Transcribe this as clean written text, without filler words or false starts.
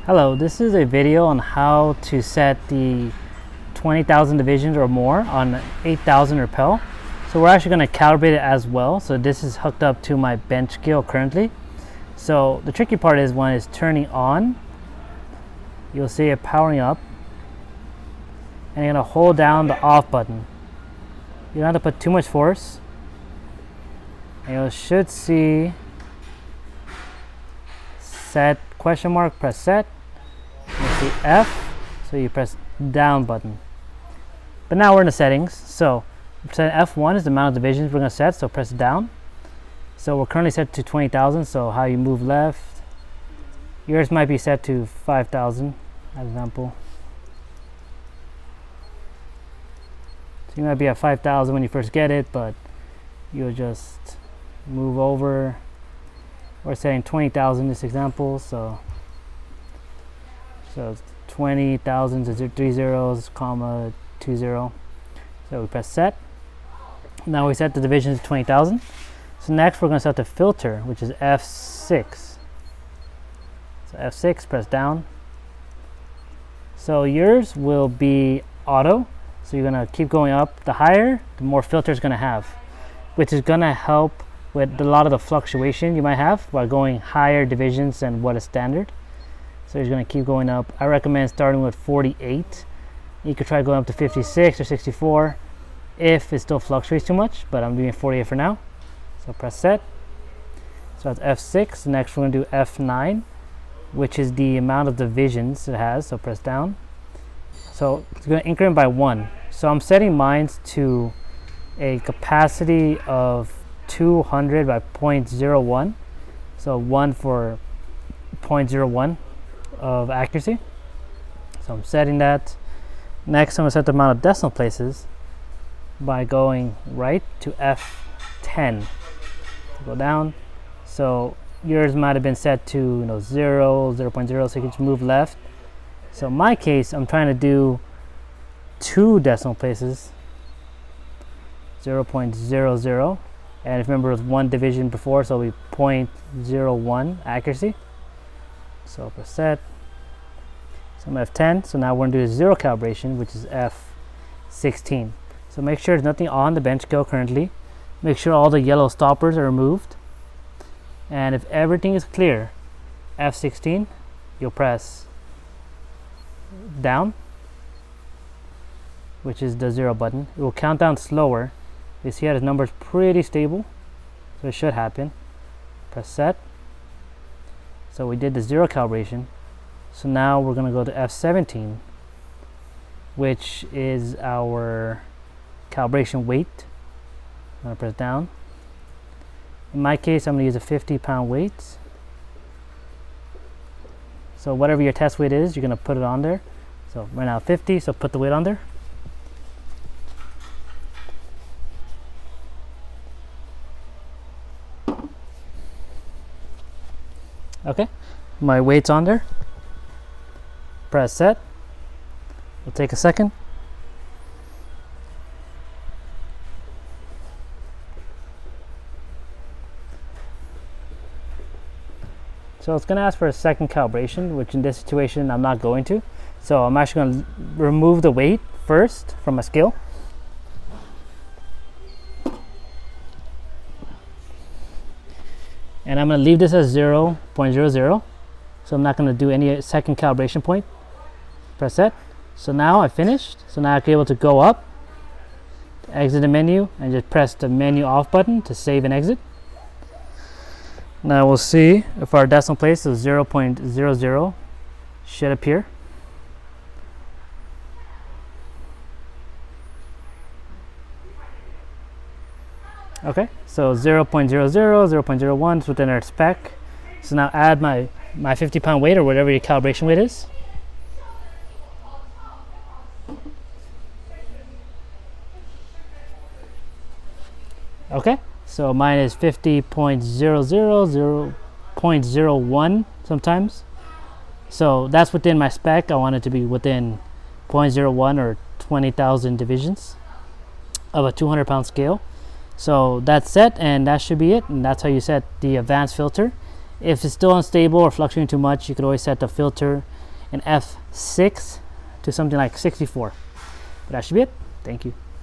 Hello, this is a video on how to set the 20,000 divisions or more on 8,000 Repel. So we're actually going to calibrate it as well. So this is hooked up to my bench scale currently. So the tricky part is when it's turning on, you'll see it powering up, and you're going to hold down the off button. You don't have to put too much force, and you should see set question mark, press set. You see F, so you press down button. But now we're in the settings, so set F1 is the amount of divisions we're going to set, so press down. So we're currently set to 20,000, so how you move left. Yours might be set to 5,000, as example. So you might be at 5,000 when you first get it, but you'll just move over. We're setting 20,000 this example, so 20,000 to 3 zeros, comma 20. So we press set. Now we set the divisions to 20,000. So next we're going to set the filter, which is F6. So F6, press down. So yours will be auto. So you're going to keep going up. The higher, the more filter it's going to have, which is going to help with a lot of the fluctuation you might have while going higher divisions than what is standard. So you're going to keep going up. I recommend starting with 48. You could try going up to 56 or 64 if it still fluctuates too much, but I'm doing 48 for now. So press set. So that's F6. Next we're going to do F9, which is the amount of divisions it has. So press down. So it's going to increment by 1. So I'm setting mine to a capacity of 200 by 0.01. So 1 for 0.01 of accuracy. So I'm setting that. Next I'm going to set the amount of decimal places by going right to F10. Go down. So yours might have been set to 0, 0.0, so you can just move left. So in my case, I'm trying to do 2 decimal places, 0.00. And if you remember, it was 1 division before, so we 0.01 accuracy. So press set. So I'm F10. So now we're going to do a 0 calibration, which is F16. So make sure there's nothing on the bench scale currently. Make sure all the yellow stoppers are removed. And if everything is clear, F16, you'll press down, which is the 0 button. It will count down slower. You see how the number is pretty stable, so it should happen. Press set. So we did the 0 calibration. So now we're going to go to F17, which is our calibration weight. I'm going to press down. In my case, I'm going to use a 50-pound weight. So whatever your test weight is, you're going to put it on there. So right now 50, so put the weight on there. Okay, my weight's on there. Press set. It'll take a second. So it's going to ask for a second calibration, which in this situation I'm not going to. So I'm actually going to remove the weight first from my scale. And I'm going to leave this as 0.00. So I'm not going to do any second calibration point. Press set. So now I finished. So now I can be able to go up, exit the menu, and just press the menu off button to save and exit. Now we'll see if our decimal place is 0.00 should appear. Okay, so 0.00, 0.01 is within our spec. So now add my 50-pound weight or whatever your calibration weight is. Okay, so mine is 50.00, 0.01 sometimes. So that's within my spec. I want it to be within 0.01 or 20,000 divisions of a 200-pound scale. So that's set, and that should be it, and that's how you set the advanced filter. If it's still unstable or fluctuating too much, you could always set the filter and F6 to something like 64. But that should be it. Thank you.